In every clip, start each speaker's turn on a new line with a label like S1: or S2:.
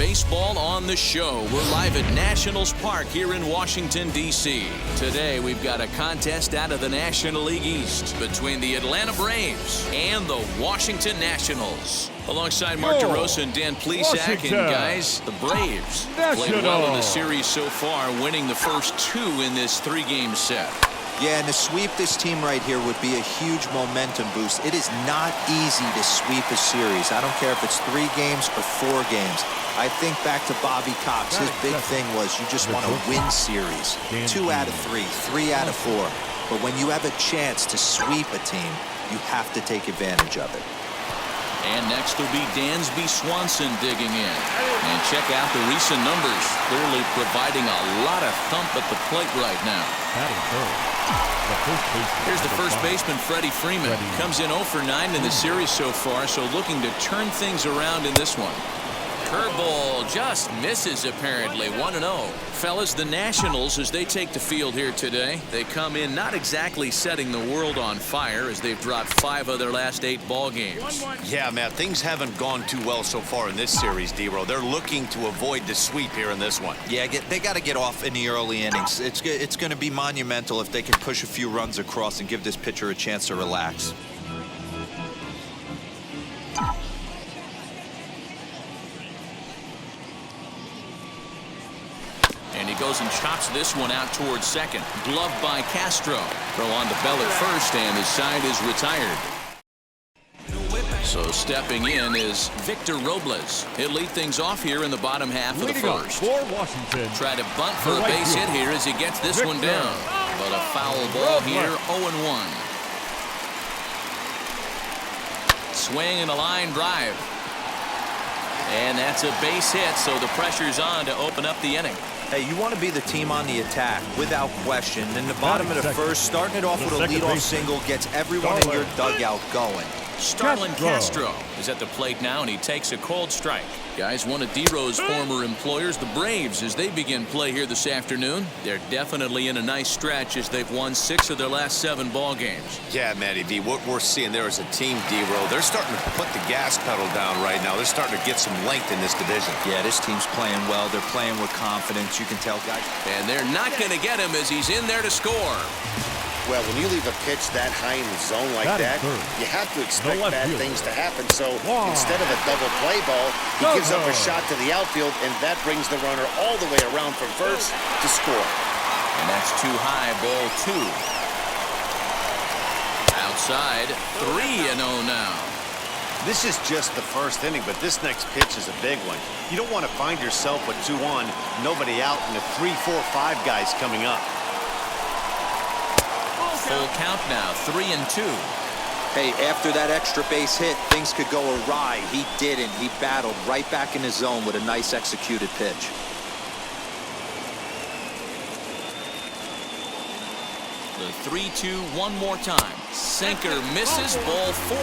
S1: Baseball on the Show. We're live at Nationals Park here in Washington, D.C. Today, we've got a contest out of the National League East between the Atlanta Braves and the Washington Nationals. Alongside Mark DeRosa and Dan Plesac, and guys, the Braves played well in the series so far, winning the first two in this three-game set.
S2: Yeah, and to sweep this team right here would be a huge momentum boost. It is not easy to sweep a series. I don't care if it's 3 games or 4 games. I think back to Bobby Cox. His big thing was you just want to win series. 2 out of 3, 3 out of 4. But when you have a chance to sweep a team, you have to take advantage of it.
S1: And next will be Dansby Swanson digging in. And check out the recent numbers. Clearly providing a lot of thump at the plate right now. Here's the first baseman, Freddie Freeman. Comes in 0 for 9 in the series so far, so looking to turn things around in this one. Curveball just misses apparently. 1-0. Fellas, the Nationals, as they take the field here today, they come in not exactly setting the world on fire as they've dropped 5 of their last 8 ball games.
S3: Yeah, Matt, things haven't gone too well so far in this series, D-Row. They're looking to avoid the sweep here in this one.
S2: Yeah, they got to get off in the early innings. It's going to be monumental if they can push a few runs across and give this pitcher a chance to relax.
S1: And he goes and chops this one out towards second. Gloved by Castro. Throw on to Bell at first, and his side is retired. So stepping in is Victor Robles. He'll lead things off here in the bottom half of the first.
S4: For Washington.
S1: Try to bunt for a base hit here as he gets this one down. But a foul ball here, 0-1. Swing and a line drive. And that's a base hit, so the pressure's on to open up the inning.
S2: Hey, you want to be the team on the attack, without question. In the bottom of the first, starting it off with a leadoff single gets everyone in your dugout going.
S1: Starlin Castro is at the plate now, and he takes a cold strike. Guys, one of D-Row's former employers, the Braves, as they begin play here this afternoon. They're definitely in a nice stretch as they've won 6 of their last 7 ball games.
S3: Yeah, Matty V, what we're seeing there is a team, D-Row. They're starting to put the gas pedal down right now. They're starting to get some length in this division.
S2: Yeah, this team's playing well. They're playing with confidence. You can tell, guys.
S1: And they're not going to get him as he's in there to score.
S5: Well, when you leave a pitch that high in the zone like that, you have to expect bad things to happen. So instead of a double play ball, he gives up a shot to the outfield, and that brings the runner all the way around from first to score.
S1: And that's too high, ball 2. Outside, 3-0 now.
S3: This is just the first inning, but this next pitch is a big one. You don't want to find yourself with 2-1, nobody out, and the 3, 4, 5 guys coming up.
S1: Full count now, 3-2.
S2: Hey, after that extra base hit, things could go awry. He didn't. He battled right back in his zone with a nice executed pitch.
S1: The 3-2 one more time. Sinker misses, ball 4.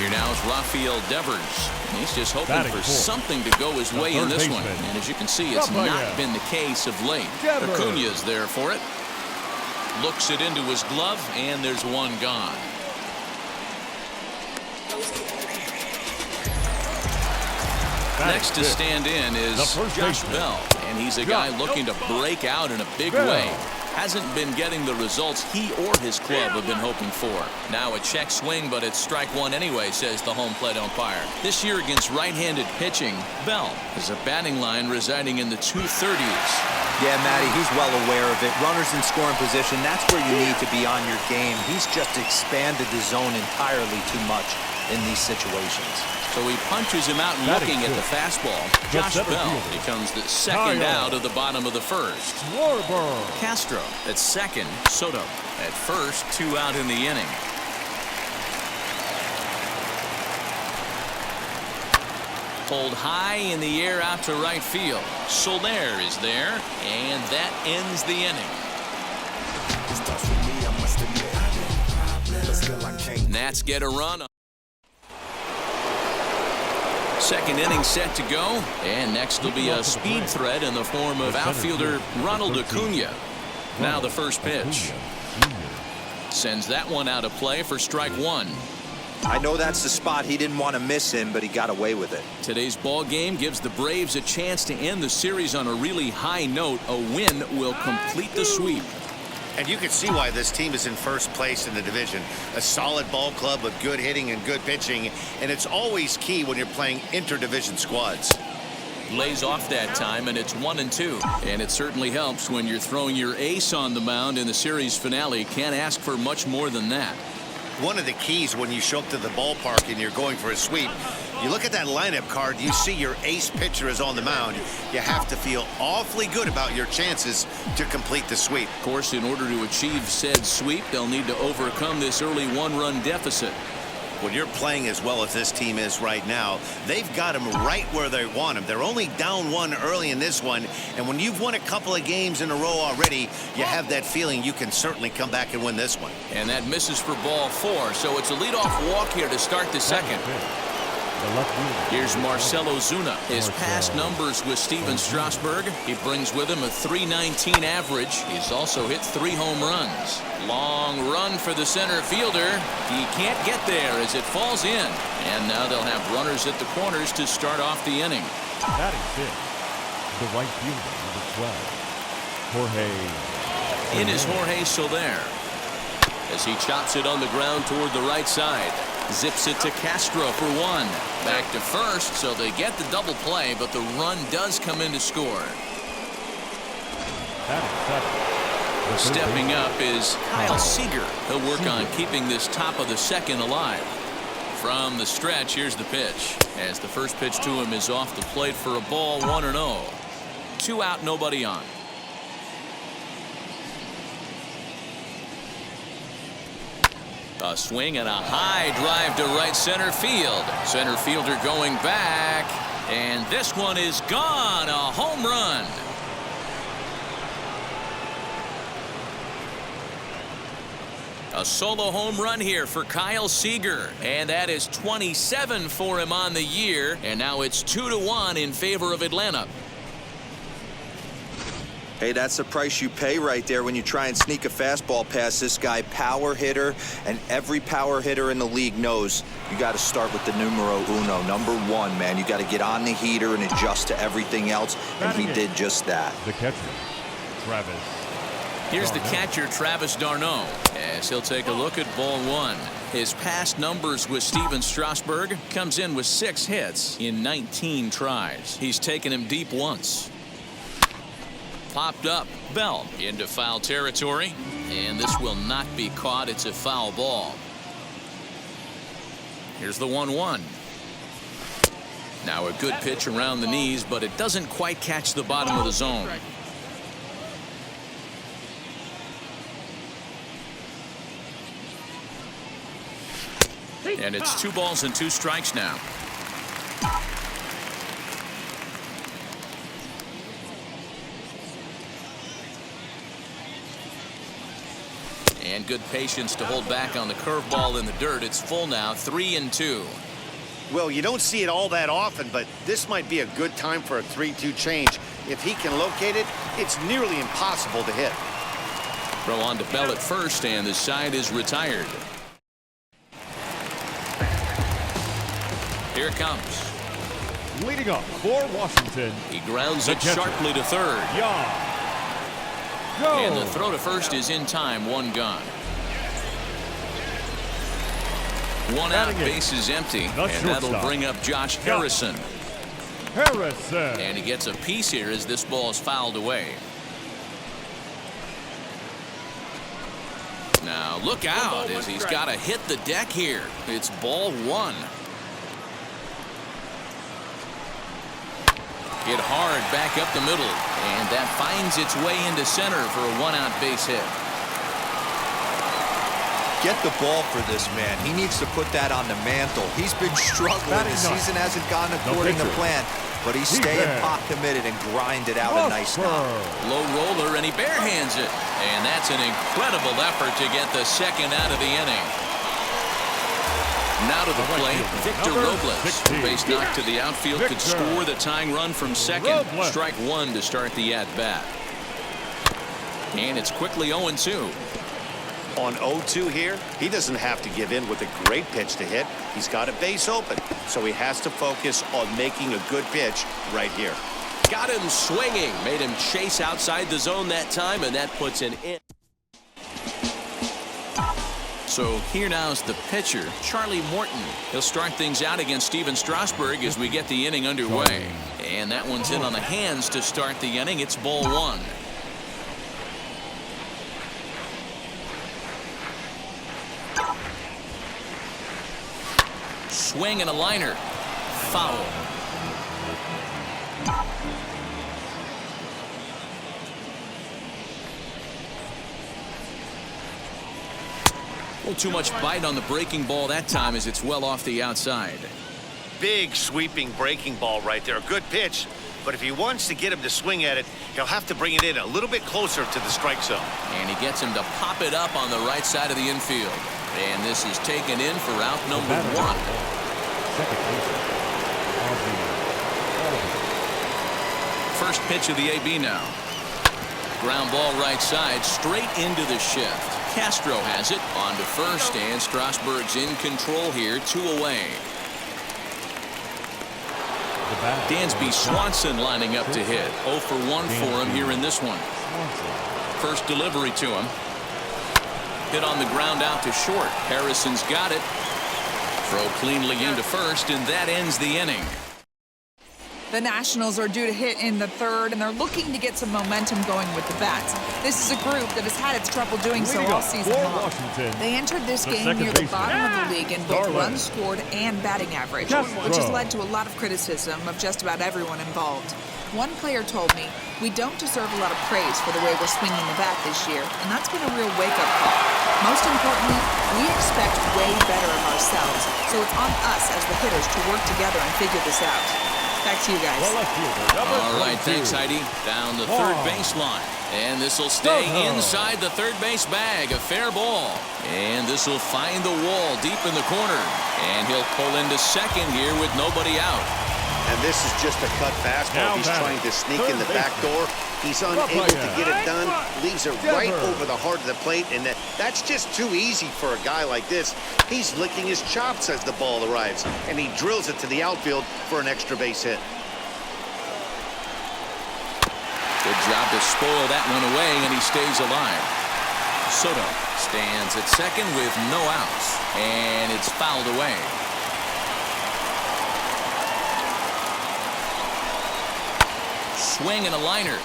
S1: Here now is Rafael Devers. He's just hoping for something to go his way in this one. And as you can see, it's not been the case of late. Acuña's there for it. Looks it into his glove, and there's one gone. Next to stand in is Josh Bell, and he's a guy looking to break out in a big way. Hasn't been getting the results he or his club have been hoping for. Now a check swing, but it's strike 1 anyway, says the home plate umpire. This year against right-handed pitching, Bell has a batting line residing in the 230s.
S2: Yeah, Matty, he's well aware of it. Runners in scoring position, that's where you need to be on your game. He's just expanded the zone entirely too much in these situations.
S1: So he punches him out looking at the fastball. Josh Bell becomes the second out of the bottom of the first. Castro at second. Soto at first. 2 out in the inning. Pulled high in the air out to right field. Soler is there, and that ends the inning. Nats get a run. Second inning set to go, and next will be a speed threat in the form of outfielder Ronald Acuña. Now the first pitch. Sends that one out of play for strike 1.
S2: I know that's the spot he didn't want to miss in, but he got away with it.
S1: Today's ball game gives the Braves a chance to end the series on a really high note. A win will complete the sweep.
S3: And you can see why this team is in first place in the division. A solid ball club with good hitting and good pitching, and it's always key when you're playing interdivision squads.
S1: Lays off that time, and it's 1-2. And it certainly helps when you're throwing your ace on the mound in the series finale. Can't ask for much more than that.
S3: One of the keys when you show up to the ballpark and you're going for a sweep, you look at that lineup card, you see your ace pitcher is on the mound. You have to feel awfully good about your chances to complete the sweep.
S1: Of course, in order to achieve said sweep, they'll need to overcome this early one-run deficit.
S3: When you're playing as well as this team is right now, they've got them right where they want them. They're only down one early in this one, and when you've won a couple of games in a row already, you have that feeling you can certainly come back and win this one.
S1: And that misses for ball 4, so it's a leadoff walk here to start the second. Here's Marcell Ozuna. His past numbers with Steven Strasburg. He brings with him a .319 average. He's also hit 3 home runs. Long run for the center fielder. He can't get there as it falls in. And now they'll have runners at the corners to start off the inning.
S4: Batting fifth, the right fielder, number 12, Jorge.
S1: In is Jorge Soler as he chops it on the ground toward the right side. Zips it to Castro for 1. Back to first, so they get the double play, but the run does come in to score. Stepping up is Kyle Seager. He'll work on keeping this top of the second alive. From the stretch, here's the pitch. As the first pitch to him is off the plate for a ball, 1-0. 2 out, nobody on. A swing and a high drive to right center field. Center fielder going back, and this one is gone. A home run. A solo home run here for Kyle Seager, and that is 27 for him on the year, and now it's 2-1 in favor of Atlanta.
S2: Hey, that's the price you pay right there when you try and sneak a fastball past this guy. Power hitter, and every power hitter in the league knows you got to start with the numero uno, number 1, man. You got to get on the heater and adjust to everything else, and he did just that.
S4: The catcher, Travis.
S1: Here's the catcher, Travis d'Arnaud, as he'll take a look at ball 1. His past numbers with Steven Strasburg comes in with 6 hits in 19 tries. He's taken him deep once. Popped up. Bell into foul territory, and this will not be caught. It's a foul ball. Here's the 1-1. Now a good pitch around the knees, but it doesn't quite catch the bottom of the zone. And it's 2 balls and 2 strikes now. And good patience to hold back on the curveball in the dirt. It's full now, 3-2.
S3: Well, you don't see it all that often, but this might be a good time for a 3-2 change. If he can locate it, it's nearly impossible to hit.
S1: Throw on to Bell at first, and the side is retired. Here it comes.
S4: Leading up for Washington.
S1: He grounds it sharply to third.
S4: Go.
S1: And the throw to first is in time, 1 gone. 1 out, base is empty, and that'll bring up Josh Harrison. And he gets a piece here as this ball is fouled away. Now look out as he's got to hit the deck here. It's ball 1. Hit hard back up the middle, and that finds its way into center for a 1-out base hit.
S2: Get the ball for this man. He needs to put that on the mantle. He's been struggling. The season hasn't gone according to plan, but he's staying pot committed and grinded out a nice knock.
S1: Low roller, and he barehands it. And that's an incredible effort to get the second out of the inning. Now to the plate, Victor Robles. Base knock to the outfield could score the tying run from second. Strike 1 to start the at-bat. And it's quickly 0-2.
S5: On 0-2 here, he doesn't have to give in with a great pitch to hit. He's got a base open, so he has to focus on making a good pitch right here.
S1: Got him swinging. Made him chase outside the zone that time, and that puts an in. So here now's the pitcher, Charlie Morton. He'll start things out against Steven Strasburg as we get the inning underway. And that one's in on the hands to start the inning. It's ball one. Swing and a liner. Foul. A little too much bite on the breaking ball that time as it's well off the outside.
S3: Big sweeping breaking ball right there. A good pitch, but if he wants to get him to swing at it, he'll have to bring it in a little bit closer to the strike zone.
S1: And he gets him to pop it up on the right side of the infield. And this is taken in for out number one. First pitch of the AB now. Ground ball right side, straight into the shift. Castro has it on to first, and Strasburg's in control here, 2 away. Dansby Swanson lining up to hit. 0 for 1 for him here in this one. First delivery to him. Hit on the ground out to short. Harrison's got it. Throw cleanly into first, and that ends the inning.
S6: The Nationals are due to hit in the third, and they're looking to get some momentum going with the bats. This is a group that has had its trouble doing so all season long. They entered this game near the bottom of the league in both runs scored and batting average, which has led to a lot of criticism of just about everyone involved. One player told me, "We don't deserve a lot of praise for the way we're swinging the bat this year," and that's been a real wake-up call. Most importantly, we expect way better of ourselves, so it's on us as the hitters to work together and figure this out. Back to you guys.
S1: All right, thanks, Heidi. Down the third baseline. And this will stay inside the third base bag. A fair ball. And this will find the wall deep in the corner. And he'll pull into second here with nobody out.
S5: And this is just a cut fastball. He's trying to sneak in the back door. He's unable to get it done. Leaves it right over the heart of the plate, and that's just too easy for a guy like this. He's licking his chops as the ball arrives, and he drills it to the outfield for an extra base hit.
S1: Good job to spoil that one away, and he stays alive. Soto stands at second with no outs, and it's fouled away. Swing and a liner.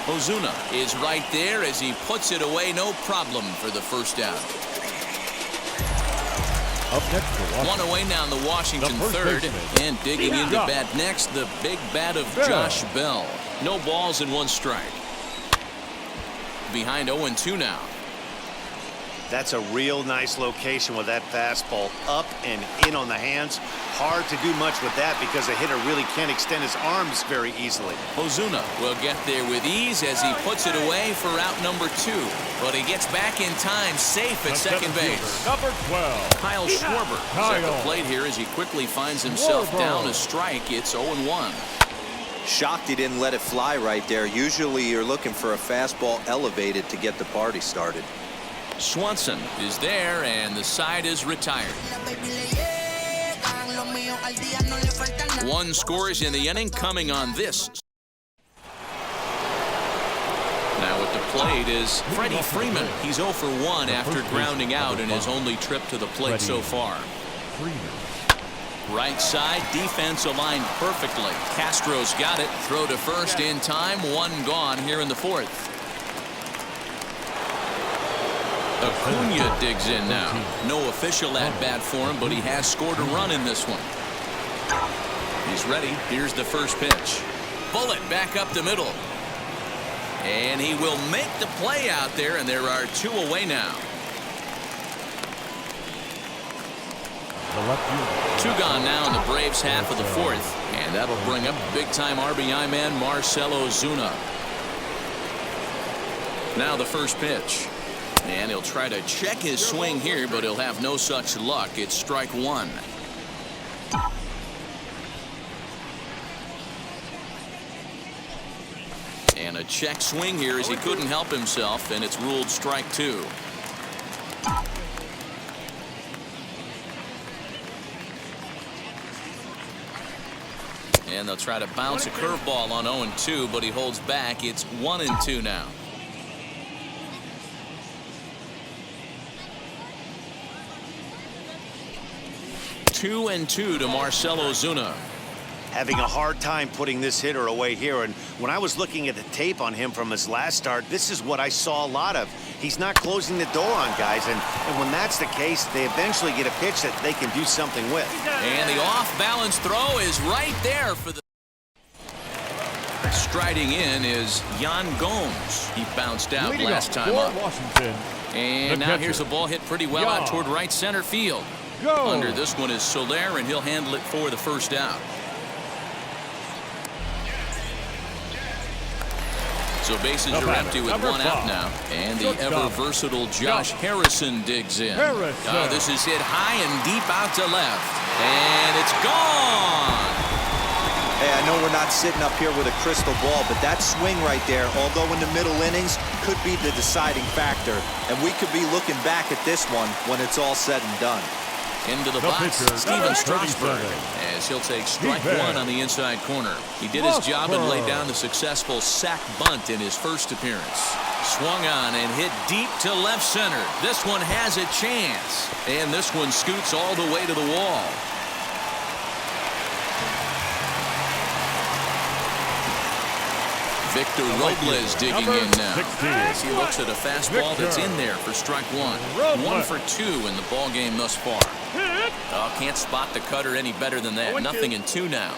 S1: Ozuna is right there as he puts it away, no problem for the first out.
S4: Up next,
S1: one away now in the Washington third, and digging into bat next, the big bat of Josh Bell. No balls and 1 strike. Behind 0-2 now.
S3: That's a real nice location with that fastball up and in on the hands. Hard to do much with that because a hitter really can't extend his arms very easily.
S1: Ozuna will get there with ease as he puts it away for out number 2. But he gets back in time, safe at second base.
S4: Number 12.
S1: Kyle Schwarber is at the plate here as he quickly finds himself down a strike. It's 0-1.
S2: Shocked he didn't let it fly right there. Usually you're looking for a fastball elevated to get the party started.
S1: Swanson is there, and the side is retired. 1 scores in the inning coming on this. Now at the plate is Freddie Freeman. He's 0 for 1 after grounding out in his only trip to the plate so far. Right side, defense aligned perfectly. Castro's got it. Throw to first in time. 1 gone here in the 4th. Acuna digs in now. No official at-bat for him, but he has scored a run in this one. He's ready. Here's the first pitch. Bullet back up the middle. And he will make the play out there, and there are 2 away now. 2 gone now in the Braves' half of the 4th. And that'll bring up big-time RBI man Marcell Ozuna. Now the first pitch. And he'll try to check his swing here, but he'll have no such luck. It's strike 1. And a check swing here as he couldn't help himself, and it's ruled strike 2. And they'll try to bounce a curveball on 0-2, but he holds back. It's 1-2 now. 2-2 to Marcell Ozuna.
S3: Having a hard time putting this hitter away here, and when I was looking at the tape on him from his last start, this is what I saw a lot of. He's not closing the door on guys, and when that's the case, they eventually get a pitch that they can do something with.
S1: And the off-balance throw is right there for the... Striding in is Yan Gomes. He bounced out last time up.
S4: Washington.
S1: And now here's a ball hit pretty well out toward right center field. Under this one is Soler, and he'll handle it for the first out. So bases are empty with one out now. And the ever-versatile Josh Harrison digs in. This is hit high and deep out to left. And it's gone!
S2: Hey, I know we're not sitting up here with a crystal ball, but that swing right there, although in the middle innings, could be the deciding factor. And we could be looking back at this one when it's all said and done.
S1: Into the box, Steven Strasburg, as he'll take strike 1 on the inside corner. He did his job and laid down the successful sac bunt in his first appearance. Swung on and hit deep to left center. This one has a chance. And this one scoots all the way to the wall. Victor Robles digging in now as he looks at a fastball that's in there for strike 1. 1 for 2 in the ball game thus far. Oh, can't spot the cutter any better than that. Nothing in 2 now.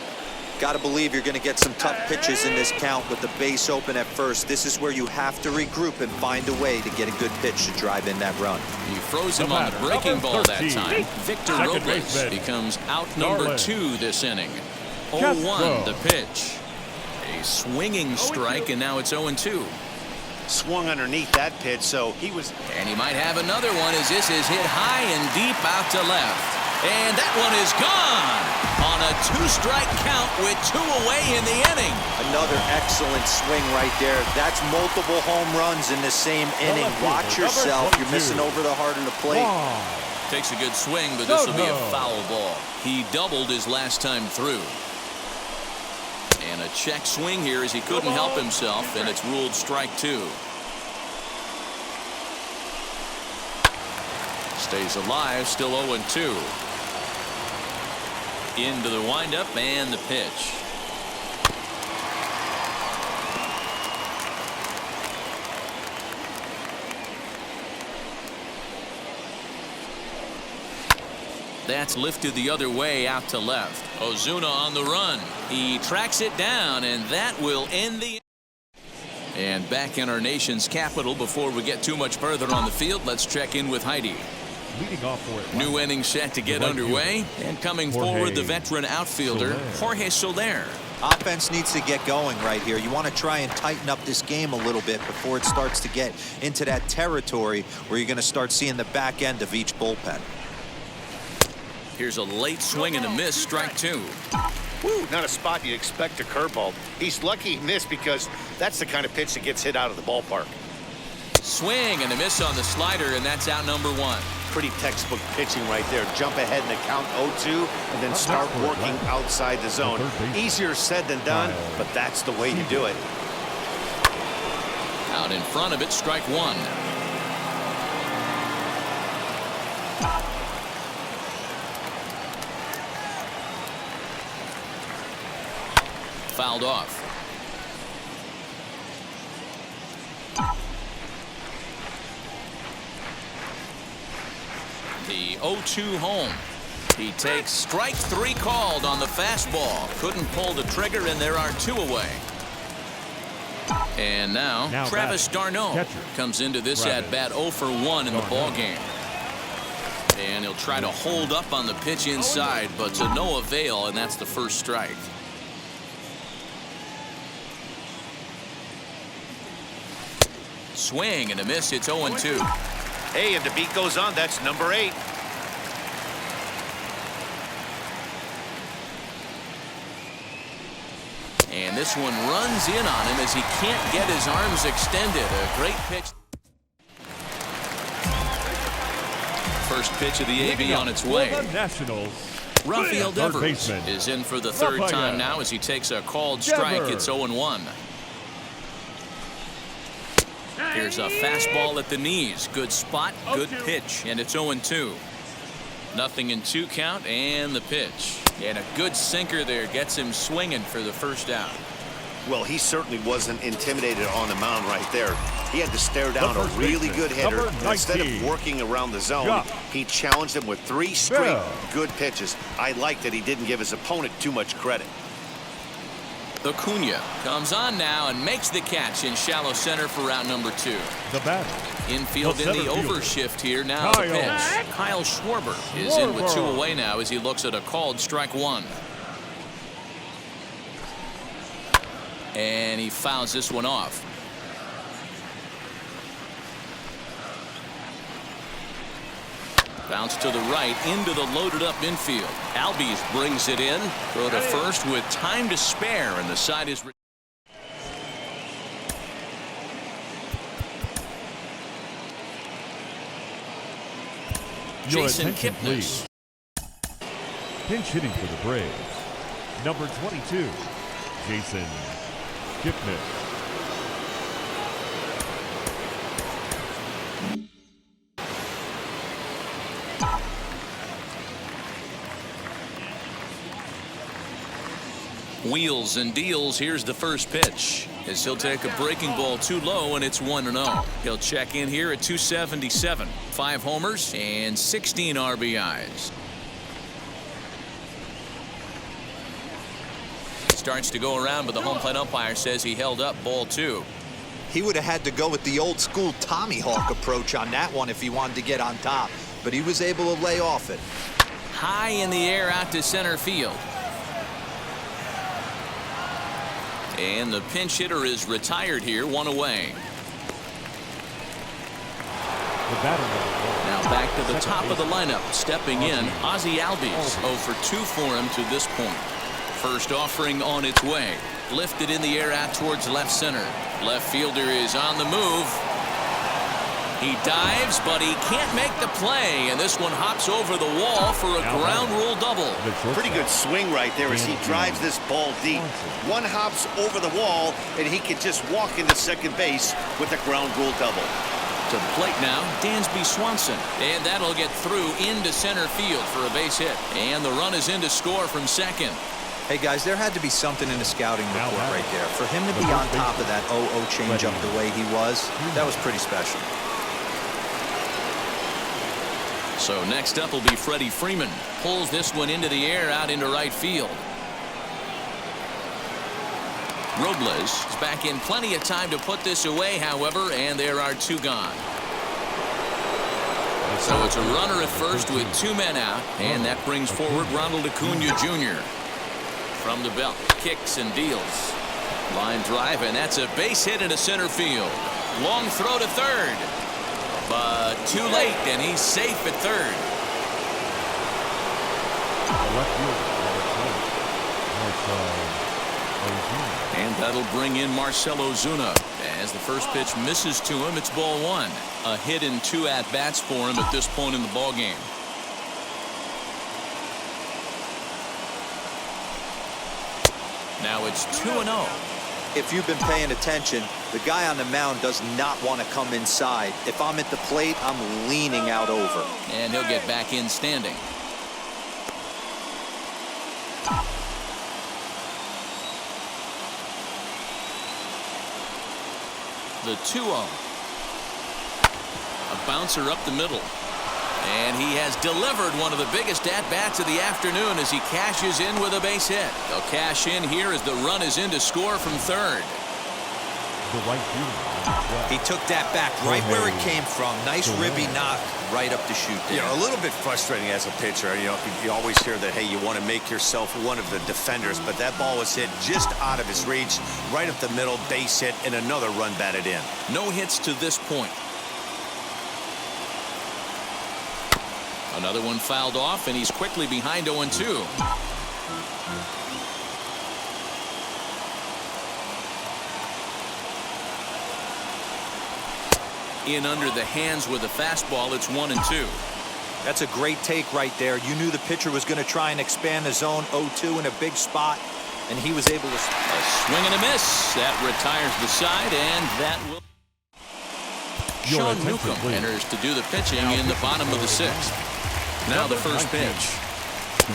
S2: Got to believe you're going to get some tough pitches in this count with the base open at first. This is where you have to regroup and find a way to get a good pitch to drive in that run.
S1: He froze him on the breaking ball that time. Victor Robles becomes out number 2 this inning. 0-1 the pitch. A swinging strike, and now it's 0-2.
S3: Swung underneath that pitch, so he was...
S1: And he might have another one as this is hit high and deep out to left. And that one is gone on a 2-strike count with 2 away in the inning.
S2: Another excellent swing right there. That's multiple home runs in the same inning. Watch yourself. You're missing over the heart of the plate.
S1: Takes a good swing, but this will be a foul ball. He doubled his last time through. And a check swing here as he couldn't help himself, and it's ruled strike 2. Stays alive, still 0-2. Into the windup and the pitch. That's lifted the other way out to left. Ozuna on the run. He tracks it down, and that will end the... And back in our nation's capital, before we get too much further on the field, let's check in with Heidi.
S4: Leading off for it.
S1: New inning set to get underway. And coming forward, the veteran outfielder, Jorge Soler.
S2: Offense needs to get going right here. You want to try and tighten up this game a little bit before it starts to get into that territory where you're going to start seeing the back end of each bullpen.
S1: Here's a late swing and a miss, strike 2.
S3: Woo, not a spot you'd expect a curveball. He's lucky he missed because that's the kind of pitch that gets hit out of the ballpark.
S1: Swing and a miss on the slider, and that's out number 1.
S3: Pretty textbook pitching right there. Jump ahead in the count 0-2 and then start working outside the zone. Easier said than done, but that's the way you do it.
S1: Out in front of it, strike 1. Fouled off. The 0-2 home. He takes strike 3 called on the fastball. Couldn't pull the trigger, and there are 2 away. And now Travis d'Arnaud comes into this at-bat 0 for 1 in the ball game. And he'll try to hold up on the pitch inside, but to no avail, and that's the first strike. Swing and a miss. It's 0-2.
S3: Hey, if the beat goes on, that's number 8.
S1: And this one runs in on him as he can't get his arms extended. A great pitch. First pitch of the AB on its way. Rafael Devers is in for the third time now as he takes a called strike. It's 0-1. Here's a fastball at the knees. Good spot, good pitch, and it's 0-2. Nothing in 2 count, and the pitch. And a good sinker there gets him swinging for the first out.
S3: Well, he certainly wasn't intimidated on the mound right there. He had to stare down a really good hitter. Instead of working around the zone, he challenged him with 3 straight good pitches. I like that he didn't give his opponent too much credit.
S1: Acuna comes on now and makes the catch in shallow center for out number 2.
S4: The batter.
S1: Infield in the overshift here now. The pitch. Kyle Schwarber is in with 2 away now as he looks at a called strike 1. And he fouls this one off. Bounce to the right into the loaded up infield. Albies brings it in. Throw to first with time to spare, and the side is. Jason Kipnis.
S4: Pinch hitting for the Braves. Number 22, Jason Kipnis.
S1: Wheels and deals. Here's the first pitch as he'll take a breaking ball too low, and it's 1-0. He'll check in here at 277. 5 homers and 16 RBIs. Starts to go around, but the home plate umpire says he held up ball 2.
S2: He would have had to go with the old school Tommy Hawk approach on that one if he wanted to get on top, but he was able to lay off it.
S1: High in the air out to center field. And the pinch hitter is retired here, 1 away. Now back to the top of the lineup. Stepping in, Ozzie Albies. 0 for 2 for him to this point. First offering on its way. Lifted in the air out towards left center. Left fielder is on the move. He dives, but he can't make the play, and this one hops over the wall for a ground rule double.
S3: Pretty good swing right there as he drives this ball deep. One hops over the wall, and he can just walk into second base with a ground rule double.
S1: To the plate now, Dansby Swanson, and that'll get through into center field for a base hit. And the run is in to score from second.
S2: Hey, guys, there had to be something in the scouting report right there. For him to be on top of that 0-0 changeup the way he was, that was pretty special.
S1: So next up will be Freddie Freeman. Pulls this one into the air out into right field. Robles is back in plenty of time to put this away, however, and there are 2 gone. So it's a runner at first with 2 men out, and that brings forward Ronald Acuna Jr. From the belt, kicks and deals. Line drive, and that's a base hit into center field. Long throw to third. But too late, and he's safe at third. And that'll bring in Marcell Ozuna. As the first pitch misses to him, it's ball 1. A hit in 2 at-bats for him at this point in the ballgame. Now it's 2-0.
S2: If you've been paying attention, the guy on the mound does not want to come inside. If I'm at the plate, I'm leaning out over.
S1: And he'll get back in standing. The 2-0. A bouncer up the middle. And he has delivered one of the biggest at-bats of the afternoon as he cashes in with a base hit. They'll cash in here as the run is in to score from third.
S2: He took that back right where it came from. Nice ribby knock right up the chute there.
S3: You know, a little bit frustrating as a pitcher. You know, you always hear that, hey, you want to make yourself one of the defenders, but that ball was hit just out of his reach, right up the middle, base hit, and another run batted in.
S1: No hits to this point. Another one fouled off, and he's quickly behind 0-2. In under the hands with a fastball. It's 1-2.
S2: That's a great take right there. You knew the pitcher was going to try and expand the zone 0-2 in a big spot, and he was able to.
S1: A swing and a miss. That retires the side, and that will. Sean Newcomb enters to do the pitching in the bottom of the 6th. Now the first pitch.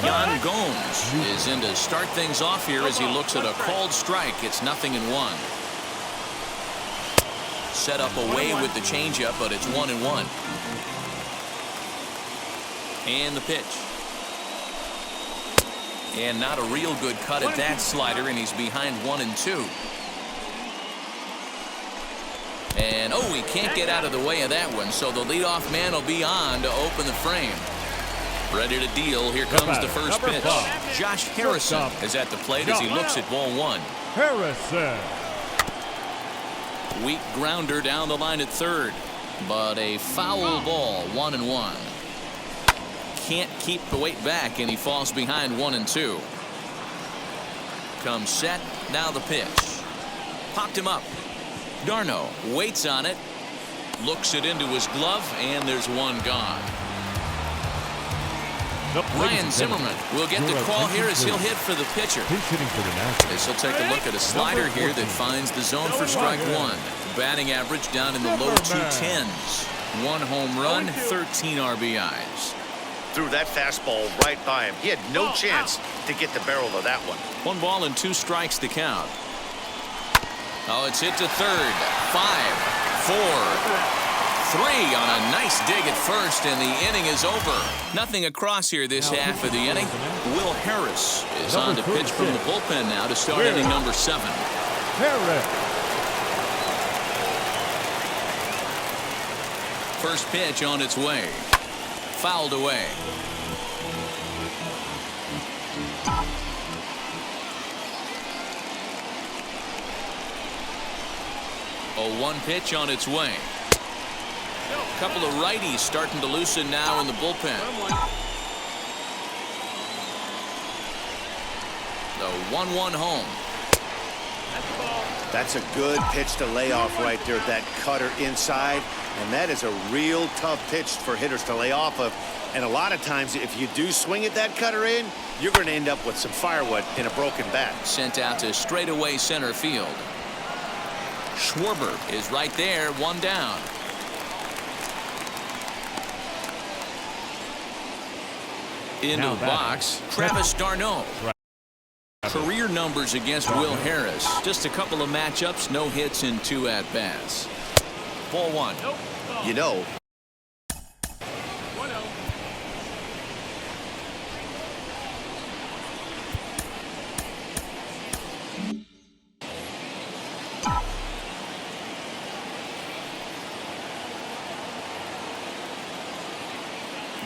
S1: Yan Gomes is in to start things off here as he looks at a called strike. It's 0-1. Set up away with the changeup, but it's 1-1. And the pitch. And not a real good cut at that slider, and he's behind 1-2. And oh, he can't get out of the way of that one, so the leadoff man will be on to open the frame. Ready to deal. Here comes the first pitch. Josh Harrison is at the plate as he looks at ball 1.
S4: Harrison.
S1: Weak grounder down the line at third, but a foul ball. 1-1. Can't keep the weight back, and he falls behind 1-2. Comes set. Now the pitch. Popped him up. Darno waits on it. Looks it into his glove, and there's one gone. Ryan Zimmerman will get the call here as he'll hit for the pitcher. As he'll take a look at a slider here that finds the zone for strike 1. Batting average down in the low 210s. 1 home run, 13 RBIs.
S5: Threw that fastball right by him. He had no chance to get the barrel of that one.
S1: 1 ball and 2 strikes to count. Oh, it's hit to third. 5, 4, 3 on a nice dig at first, and the inning is over. Nothing across here this half of the inning. Will Harris is on to pitch from the bullpen now to start inning number 7.
S4: Harris.
S1: First pitch on its way. Fouled away. A 1 pitch on its way. A couple of righties starting to loosen now in the bullpen. The 1-1 home.
S5: That's a good pitch to lay off right there. That cutter inside. And that is a real tough pitch for hitters to lay off of. And a lot of times, if you do swing at that cutter in, you're going to end up with some firewood in a broken bat.
S1: Sent out to straightaway center field. Schwarber is right there, 1 down. Into the box, Travis d'Arnaud. Career numbers against Will Harris. Just a couple of matchups, no hits in 2 at-bats. Ball 1.
S5: You know.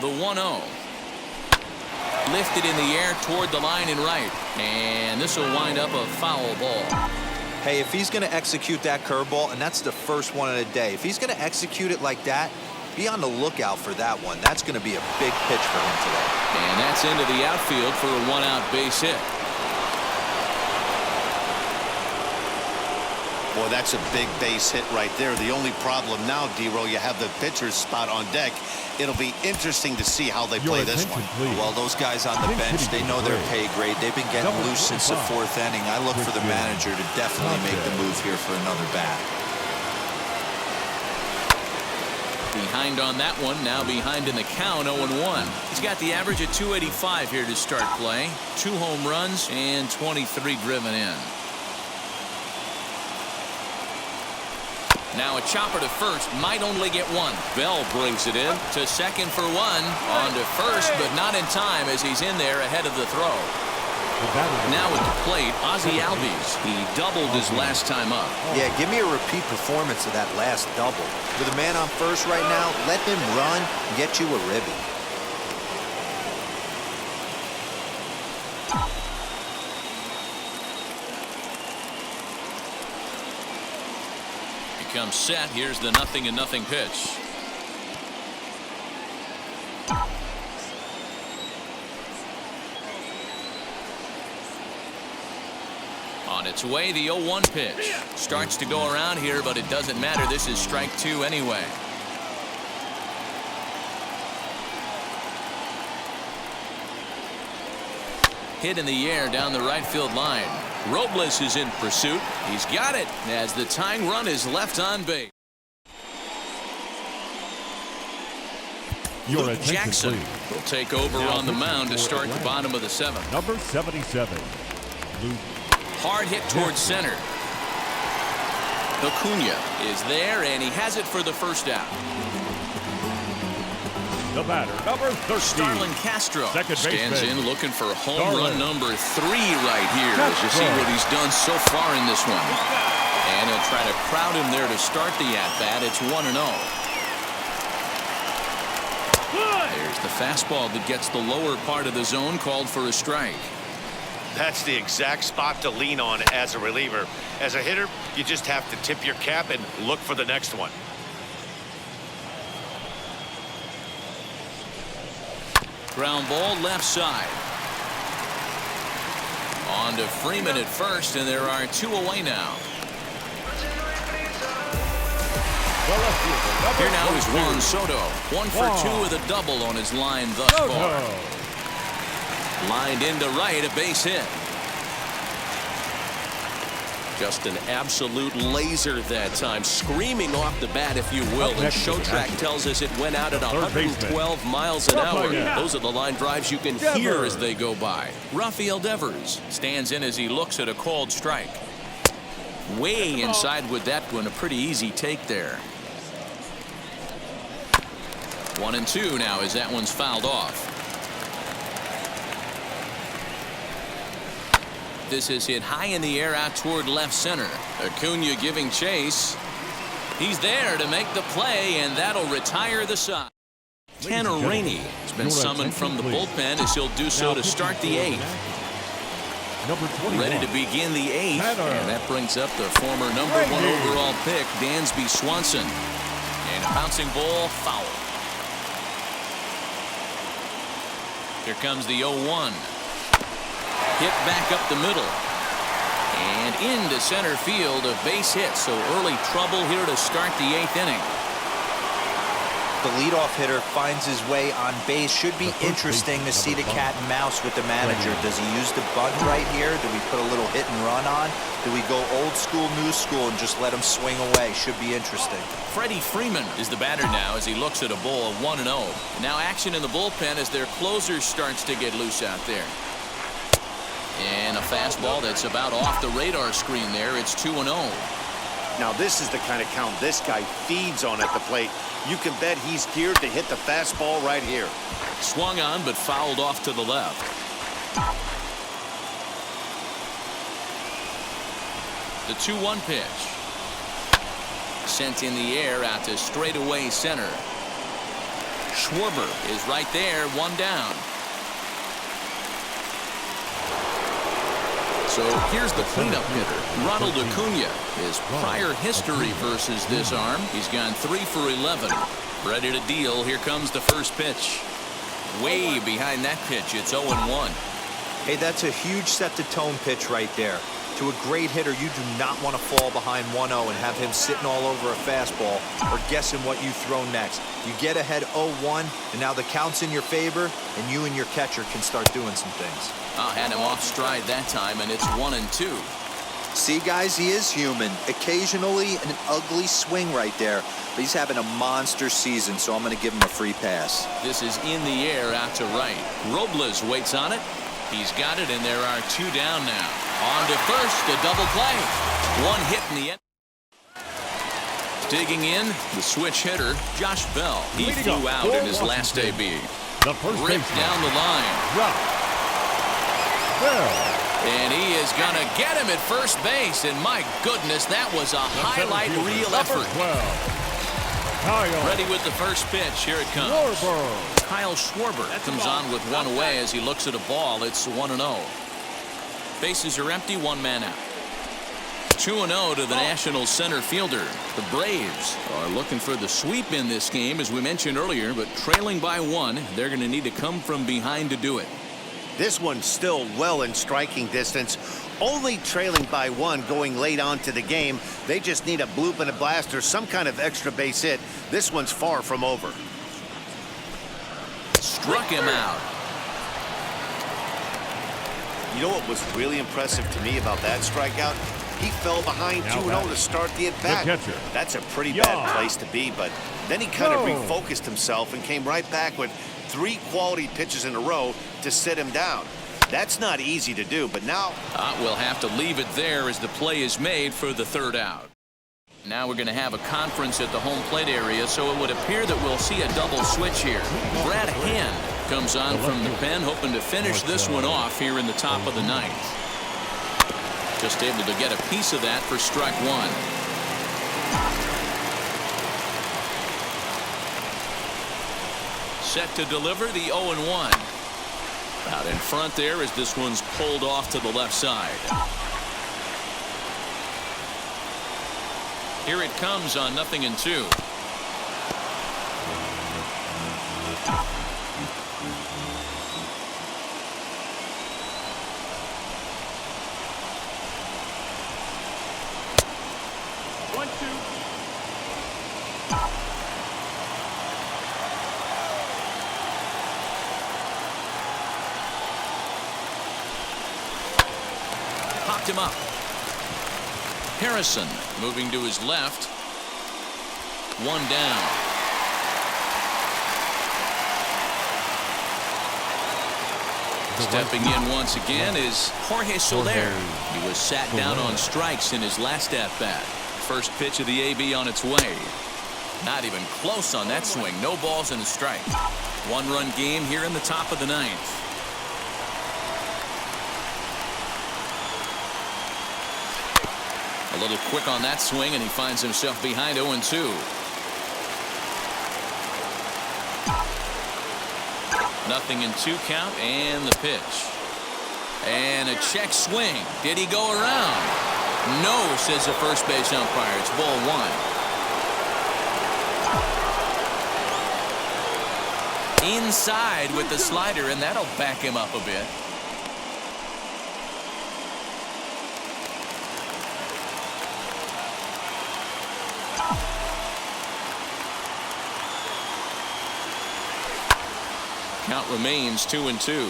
S1: The 1-0. Lifted in the air toward the line and right. And this will wind up a foul ball.
S2: Hey, if he's going to execute that curveball, and that's the first one of the day, if he's going to execute it like that, be on the lookout for that one. That's going to be a big pitch for him today.
S1: And that's into the outfield for a 1-out base hit.
S3: Boy, that's a big base hit right there. The only problem now, D-Row, you have the pitcher's spot on deck. It'll be interesting to see how they play this one.
S2: Well, those guys on the bench, they know their pay grade. They've been getting loose since the 4th inning. I look for the manager to definitely make the move here for another bat.
S1: Behind on that one, now behind in the count, 0-1. He's got the average at 285 here to start play. 2 home runs and 23 driven in. Now a chopper to first, might only get 1. Bell brings it in to second for 1. On to first, but not in time as he's in there ahead of the throw. Now at the plate, Ozzie Albies. He doubled his last time up.
S2: Yeah, give me a repeat performance of that last double. With a man on first right now, let him run and get you a ribby.
S1: Comes set. Here's the 0-0 pitch. On its way, the 0-1 pitch. Starts to go around here, but it doesn't matter. This is strike 2 anyway. Hit in the air down the right field line. Robles is in pursuit. He's got it as the tying run is left on base. Luke Jackson will take over on the mound to start the bottom of the 7th.
S4: Number 77. Luke.
S1: Hard hit towards center. Acuna is there, and he has it for the first out.
S4: The batter, number 13.
S1: Starlin Castro stands in looking for home run number 3 right here. As you see what he's done so far in this one. And he'll try to crowd him there to start the at-bat. It's 1-0. There's the fastball that gets the lower part of the zone, called for a strike.
S3: That's the exact spot to lean on as a reliever. As a hitter, you just have to tip your cap and look for the next one.
S1: Ground ball left side. On to Freeman at first, and there are 2 away now. Here now is Juan Soto. 1 for 2 with a double on his line thus far. Lined into right, a base hit. Just an absolute laser that time, screaming off the bat, if you will. And Showtrack tells us it went out at 112 miles an hour. Those are the line drives you can hear as they go by. Rafael Devers stands in as he looks at a called strike. Way inside with that one, a pretty easy take there. 1-2 now as that one's fouled off. This is hit high in the air out toward left center. Acuna giving chase. He's there to make the play, and that'll retire the side. Tanner Rainey has been summoned from the bullpen as he'll do so to start the 8th. Ready to begin the 8th, and that brings up the former number 1 overall pick, Dansby Swanson. And a bouncing ball, foul. Here comes the 0-1. Hit back up the middle. And into center field, a base hit. So early trouble here to start the 8th inning.
S2: The leadoff hitter finds his way on base. Should be interesting to see the cat and mouse with the manager. Does he use the bunt right here? Do we put a little hit and run on? Do we go old school, new school, and just let him swing away? Should be interesting.
S1: Freddie Freeman is the batter now as he looks at a ball of 1-0. Now action in the bullpen as their closer starts to get loose out there. And a fastball that's about off the radar screen there. It's 2-0.
S5: Now this is the kind of count this guy feeds on at the plate. You can bet he's geared to hit the fastball right here.
S1: Swung on but fouled off to the left. The 2-1 pitch. Sent in the air out to straightaway center. Schwarber is right there, 1 down. So here's the cleanup hitter, Ronald Acuna. His prior history versus this arm, he's gone 3 for 11. Ready to deal. Here comes the first pitch. Way behind that pitch, it's 0-1.
S2: Hey, that's a huge set-the-tone pitch right there. To a great hitter, you do not want to fall behind 1-0 and have him sitting all over a fastball or guessing what you throw next. You get ahead 0-1, and now the count's in your favor, and you and your catcher can start doing some things.
S1: Had him off stride that time, and it's 1-2.
S2: See, guys, he is human. Occasionally an ugly swing right there, but he's having a monster season, so I'm going to give him a free pass.
S1: This is in the air out to right. Robles waits on it. He's got it, and there are 2 down now. On to first, a double play. 1 hit in the end. Digging in, the switch hitter, Josh Bell. He flew out in his last AB. Ripped down the line. And he is going to get him at first base. And my goodness, that was a highlight reel effort. Ready with the first pitch. Here it comes. Kyle Schwarber comes on with 1 away as he looks at a ball. It's 1-0. Bases are empty, 1 man out. 2-0 to the National center fielder. The Braves are looking for the sweep in this game, as we mentioned earlier, but trailing by 1. They're going to need to come from behind to do it.
S3: This one's still well in striking distance. Only trailing by 1 going late on to the game. They just need a bloop and a blast or some kind of extra base hit. This one's far from over.
S1: Struck him out.
S3: You know what was really impressive to me about that strikeout? He fell behind 2-0 to start the at-bat. That's a pretty bad place to be, but then he kind of refocused himself and came right back with 3 quality pitches in a row to sit him down. That's not easy to do, but now
S1: We'll have to leave it there as the play is made for the 3rd out. Now we're going to have a conference at the home plate area, so it would appear that we'll see a double switch here. Brad Hand comes on from the pen, hoping to finish this one off here in the top of the 9th. Just able to get a piece of that for strike 1. Set to deliver the 0-1. Out in front there as this one's pulled off to the left side. Here it comes on 0-2. Popped him up. Harrison moving to his left. 1 down. Stepping in once again is Jorge Soler. He was sat down on strikes in his last at-bat. First pitch of the AB on its way. Not even close on that swing. No balls and a strike. 1-run game here in the top of the 9th. A little quick on that swing, and he finds himself behind 0-2. Nothing in 2 count, and the pitch. And a check swing. Did he go around? No, says the first base umpire. It's ball 1. Inside with the slider, and that'll back him up a bit. Count remains 2-2.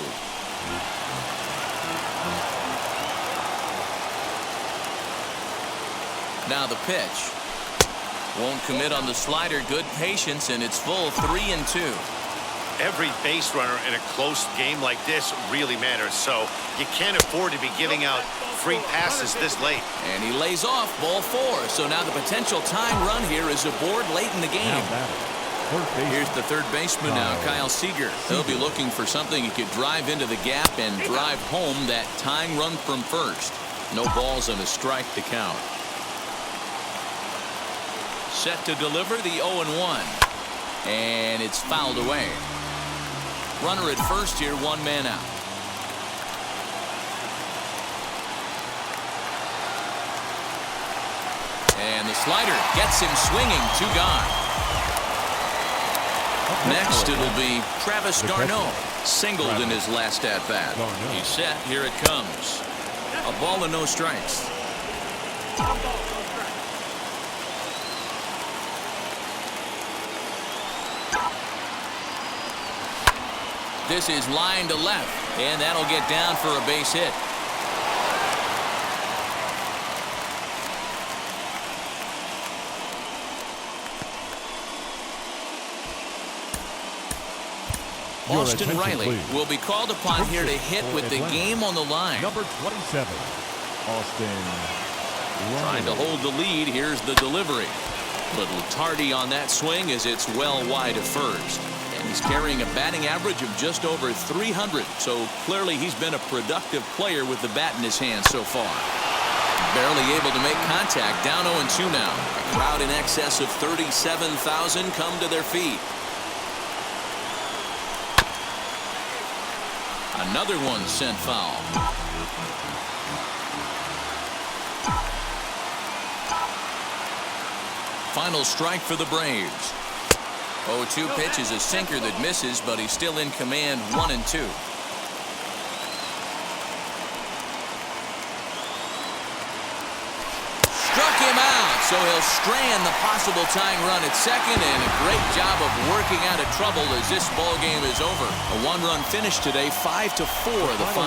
S1: Now the pitch. Won't commit on the slider. Good patience, and it's full 3-2.
S3: every base runner in a close game like this really matters, so you can't afford to be giving out free passes this late.
S1: And he lays off ball 4, so now the potential tying run here is aboard late in the game. Here's the third baseman now, Kyle Seager. He'll be looking for something he could drive into the gap and drive home that tying run from first. No balls and a strike to count. Set to deliver the 0-1. And it's fouled away. Runner at first here, 1 man out. And the slider gets him swinging, 2 gone. Next, it'll be Travis d'Arnaud, singled in his last at-bat. He's set. Here it comes. A ball and no strikes. This is line to left, and that'll get down for a base hit. Austin Riley will be called upon here to hit with the game on the line.
S4: Number 27, Austin Riley.
S1: Trying to hold the lead. Here's the delivery. Little tardy on that swing as it's well wide of first. And he's carrying a batting average of just over 300. So clearly he's been a productive player with the bat in his hand so far. Barely able to make contact. Down 0-2 now. A crowd in excess of 37,000 come to their feet. Another one sent foul. Final strike for the Braves. 0-2 pitch is a sinker that misses, but he's still in command. 1-2. So he'll strand the possible tying run at second, and a great job of working out of trouble as this ball game is over. A one-run finish today, 5-4 the final.